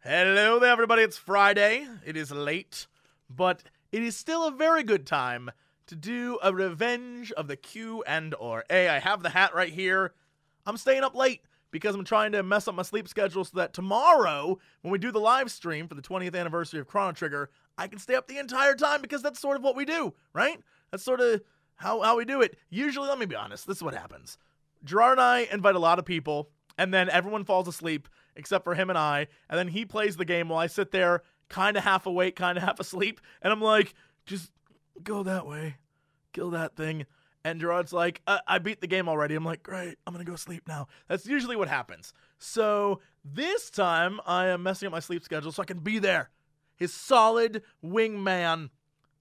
Hello there, everybody. It's Friday. It is late, but it is still a very good time to do a revenge of the Q and or A. I have the hat right here. I'm staying up late because I'm trying to mess up my sleep schedule so that tomorrow, when we do the live stream for the 20th anniversary of Chrono Trigger, I can stay up the entire time because that's sort of what we do, right? That's sort of how we do it. Usually, let me be honest, this is what happens. Gerard and I invite a lot of people, and then everyone falls asleep except for him and I, and then he plays the game while I sit there kind of half awake, kind of half asleep, and I'm like, just go that way, kill that thing. And Gerard's like, I beat the game already. I'm like, great, I'm gonna go sleep now. That's usually what happens. So this time I am messing up my sleep schedule so I can be there, his solid wingman,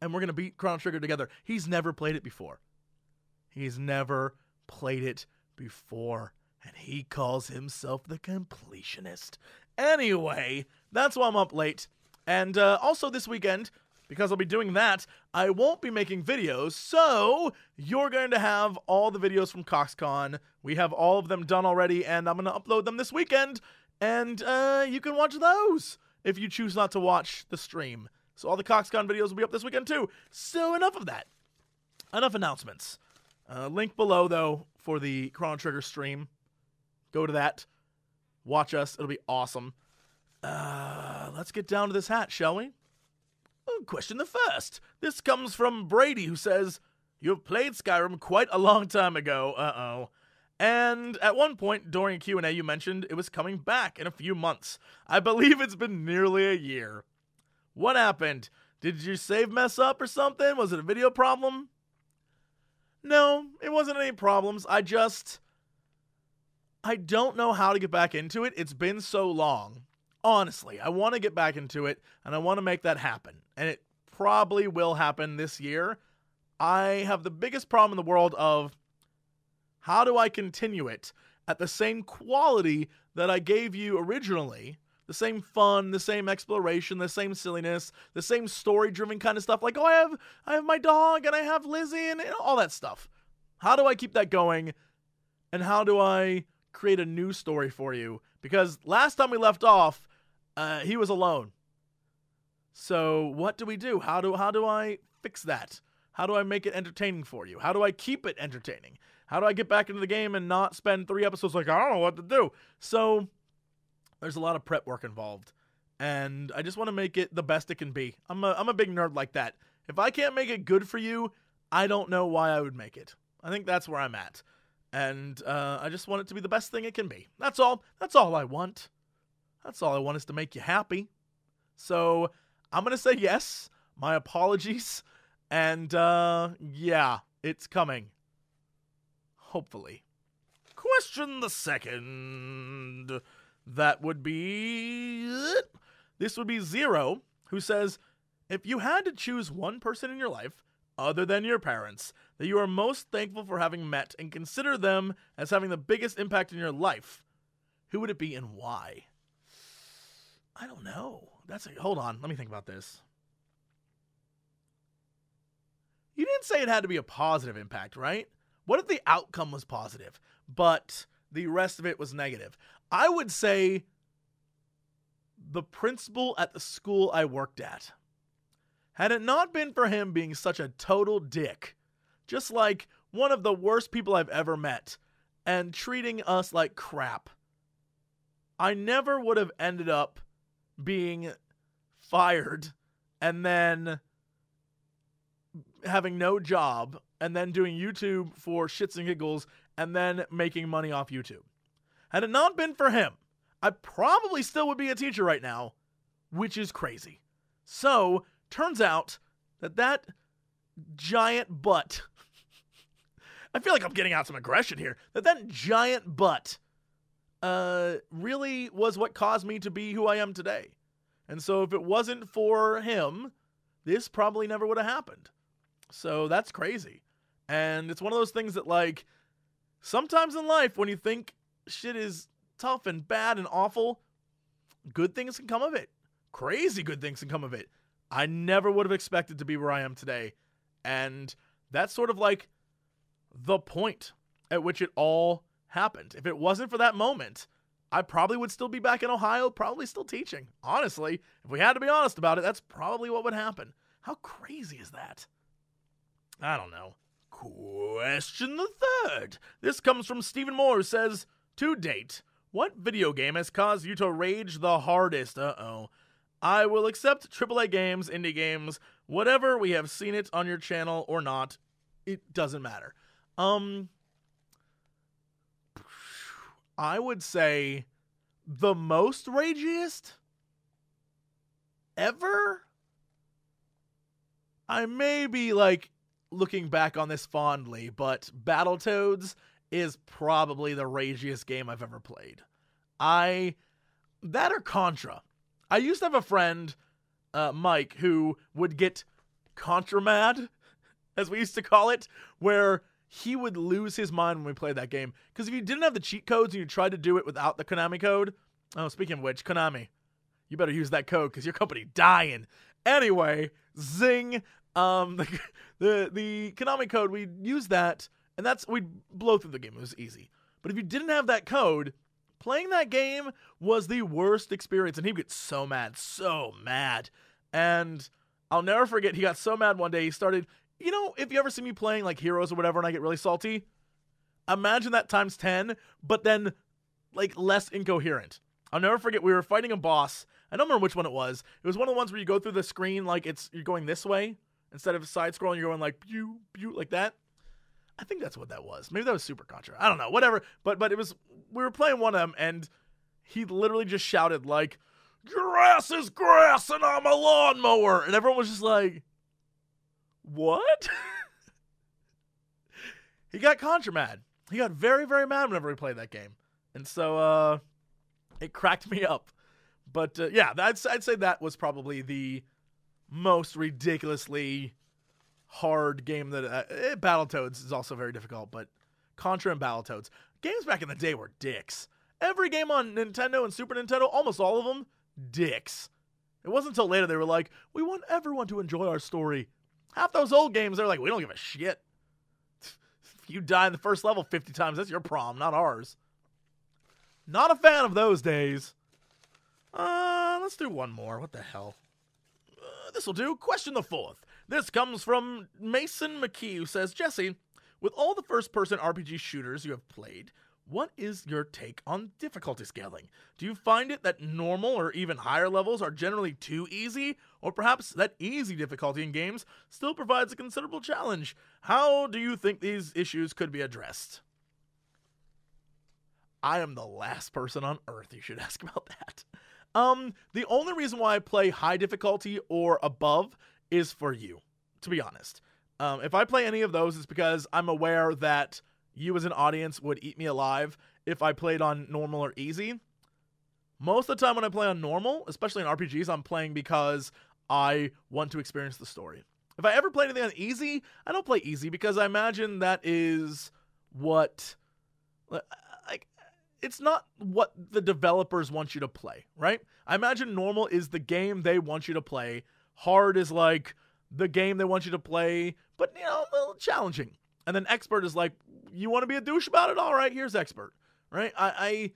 and we're gonna beat Chrono Trigger together. He's never played it before. And he calls himself the completionist. Anyway, that's why I'm up late. And also this weekend, because I'll be doing that, I won't be making videos, so you're going to have all the videos from CoxCon. We have all of them done already, and I'm going to upload them this weekend, and you can watch those if you choose not to watch the stream. So all the CoxCon videos will be up this weekend too. So enough of that. Enough announcements. Link below, though, for the Chrono Trigger stream. Go to that. Watch us. It'll be awesome. Let's get down to this hat, shall we? Question the first. This comes from Brady, who says, "You've played Skyrim quite a long time ago. Uh-oh. And at one point during a Q&A you mentioned it was coming back in a few months. I believe it's been nearly a year. What happened? Did your save mess up or something? Was it a video problem?" No, it wasn't any problems. I don't know how to get back into it. It's been so long. Honestly, I want to get back into it, and I want to make that happen. And it probably will happen this year. I have the biggest problem in the world of how do I continue it at the same quality that I gave you originally? The same fun, the same exploration, the same silliness, the same story-driven kind of stuff. Like, oh, I have my dog, and I have Lizzie, and all that stuff. How do I keep that going? And how do I create a new story for you? Because last time we left off, he was alone. So what do we do? How do I fix that? How do I make it entertaining for you? How do I keep it entertaining? How do I get back into the game and not spend 3 episodes like, I don't know what to do? So there's a lot of prep work involved, and I just want to make it the best it can be. I'm a big nerd like that. If I can't make it good for you, I don't know why I would make it. I think that's where I'm at. And I just want it to be the best thing it can be. That's all. That's all I want. That's all I want is to make you happy. So I'm going to say yes. My apologies. And yeah, it's coming. Hopefully. Question the second. That would be it. This would be Zero, who says, if you had to choose one person in your life other than your parents that you are most thankful for having met and consider them as having the biggest impact in your life, who would it be and why? I don't know. Hold on. Let me think about this. You didn't say it had to be a positive impact, right? What if the outcome was positive, but the rest of it was negative? I would say the principal at the school I worked at. Had it not been for him being such a total dick, just like one of the worst people I've ever met, and treating us like crap, I never would have ended up being fired and then having no job and then doing YouTube for shits and giggles and then making money off YouTube. Had it not been for him, I probably still would be a teacher right now, which is crazy. So turns out that giant butt, I feel like I'm getting out some aggression here, that giant butt really was what caused me to be who I am today. And so if it wasn't for him, this probably never would have happened. So that's crazy. And it's one of those things that, like, sometimes in life when you think shit is tough and bad and awful, good things can come of it. Crazy good things can come of it. I never would have expected to be where I am today. And that's sort of like the point at which it all happened. If it wasn't for that moment, I probably would still be back in Ohio, probably still teaching. Honestly, if we had to be honest about it, that's probably what would happen. How crazy is that? I don't know. Question the third. This comes from Stephen Moore, who says, to date, what video game has caused you to rage the hardest? I will accept AAA games, indie games, whatever. We have seen it on your channel or not. It doesn't matter. I would say the most ragiest ever? I may be like looking back on this fondly, but Battletoads is probably the ragiest game I've ever played. That or Contra. I used to have a friend, Mike, who would get Contra Mad, as we used to call it, where he would lose his mind when we played that game. Because if you didn't have the cheat codes and you tried to do it without the Konami code, oh, speaking of which, Konami, you better use that code because your company dying. Anyway, zing. The Konami code, we'd use that, and we'd blow through the game. It was easy. But if you didn't have that code, playing that game was the worst experience, and he'd get so mad. And I'll never forget, he got so mad one day, he started, if you ever see me playing like Heroes or whatever and I get really salty, imagine that times 10, but then like less incoherent. I'll never forget, we were fighting a boss. I don't remember which one it was. It was one of the ones where you go through the screen like you're going this way. Instead of side-scrolling, you're going like, pew, pew, like that. I think that's what that was. Maybe that was Super Contra. I don't know, whatever. But it was, we were playing one of them, and he literally just shouted like, your ass is grass and I'm a lawnmower. And everyone was just like, what? He got Contra mad. He got very, very mad whenever we played that game. And so it cracked me up. But yeah, I'd say that was probably the most ridiculously hard game that Battletoads is also very difficult, but Contra and Battletoads, games back in the day were dicks. Every game on Nintendo and Super Nintendo, almost all of them, dicks. It wasn't until later they were like, we want everyone to enjoy our story. Half those old games, they're like, we don't give a shit. If you die in the first level 50 times, that's your problem, not ours. Not a fan of those days. Let's do one more. What the hell? This'll do. Question the fourth. This comes from Mason McKee, who says, Jesse, with all the first-person RPG shooters you have played, what is your take on difficulty scaling? Do you find it that normal or even higher levels are generally too easy, or perhaps that easy difficulty in games still provides a considerable challenge? How do you think these issues could be addressed? I am the last person on earth you should ask about that. The only reason why I play high difficulty or above is for you, to be honest. If I play any of those, it's because I'm aware that you as an audience would eat me alive if I played on normal or easy. Most of the time when I play on normal, especially in RPGs, I'm playing because I want to experience the story. If I ever play anything on easy, I don't play easy because I imagine that is what... It's not what the developers want you to play, right? I imagine normal is the game they want you to play. Hard is like the game they want you to play, but, a little challenging. And then expert is like, you want to be a douche about it? All right, here's expert, right? I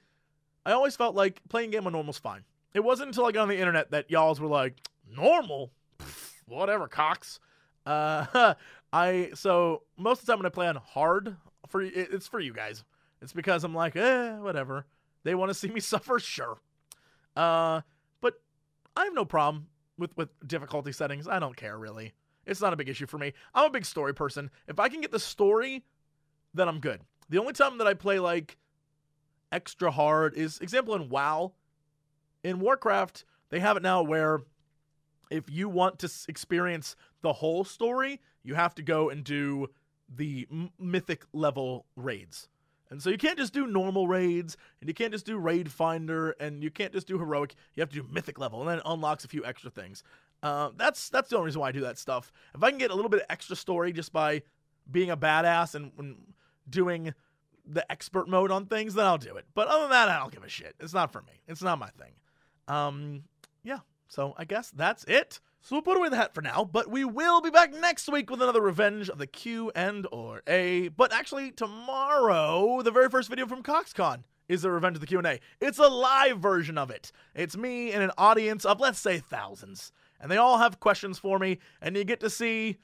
always felt like playing a game on normal's fine. It wasn't until I got on the internet that y'alls were like, normal? Pfft, whatever, cocks. So most of the time when I play on hard, it's for you guys. It's because I'm like, whatever. They want to see me suffer? Sure. But I have no problem with difficulty settings. I don't care, really. It's not a big issue for me. I'm a big story person. If I can get the story, then I'm good. The only time that I play, like, extra hard is, example, in WoW. In Warcraft, they have it now where if you want to experience the whole story, you have to go and do the mythic level raids. And so you can't just do normal raids, and you can't just do raid finder, and you can't just do heroic. You have to do mythic level, and then it unlocks a few extra things. That's the only reason why I do that stuff. If I can get a little bit of extra story just by being a badass and doing the expert mode on things, then I'll do it. But other than that, I don't give a shit. It's not for me. It's not my thing. Yeah, so I guess that's it. So we'll put away the hat for now, but we will be back next week with another Revenge of the Q&A. But actually, tomorrow, the very first video from CoxCon is the Revenge of the Q&A. It's a live version of it. It's me and an audience of, let's say, thousands. And they all have questions for me, and you get to see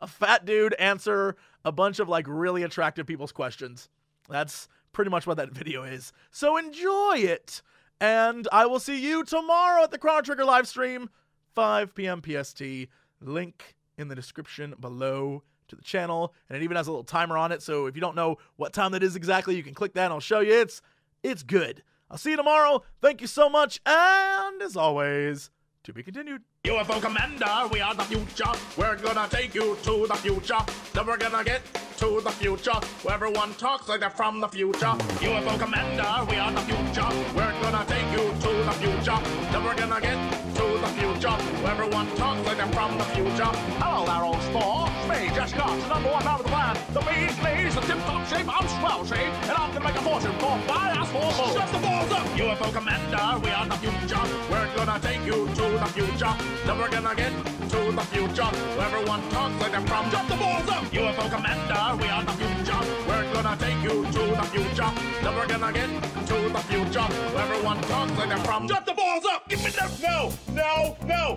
a fat dude answer a bunch of, like, really attractive people's questions. That's pretty much what that video is. So enjoy it, and I will see you tomorrow at the Chrono Trigger live stream, 5 p.m. PST. Link in the description below to the channel, and it even has a little timer on it, so if you don't know what time that is exactly, you can click that and I'll show you. It's good. I'll see you tomorrow. Thank you so much, and as always, to be continued. UFO Commander, we are the future. We're gonna take you to the future. Then we're gonna get to the future, where everyone talks like they're from the future. UFO Commander, we are the future. We're gonna take you to the future. Then we're gonna get to the future, where everyone talks like they're from the future. Hello there, old sport. Me, just got the #1 member of the band. The Beasley's the tip-top shape. I'm swell shape, and I'm gonna make a fortune for my ass for balls. Shut the balls up! UFO Commander, we are the future. We're gonna take you to the future. Then we're gonna get to the future, where everyone talks like they're from. Shut the balls up! UFO Commander, we are the future. We're gonna take you to the future. Then we're gonna get to the future, where everyone talks like they're from. Shut the balls up! Give me that! No! No! No!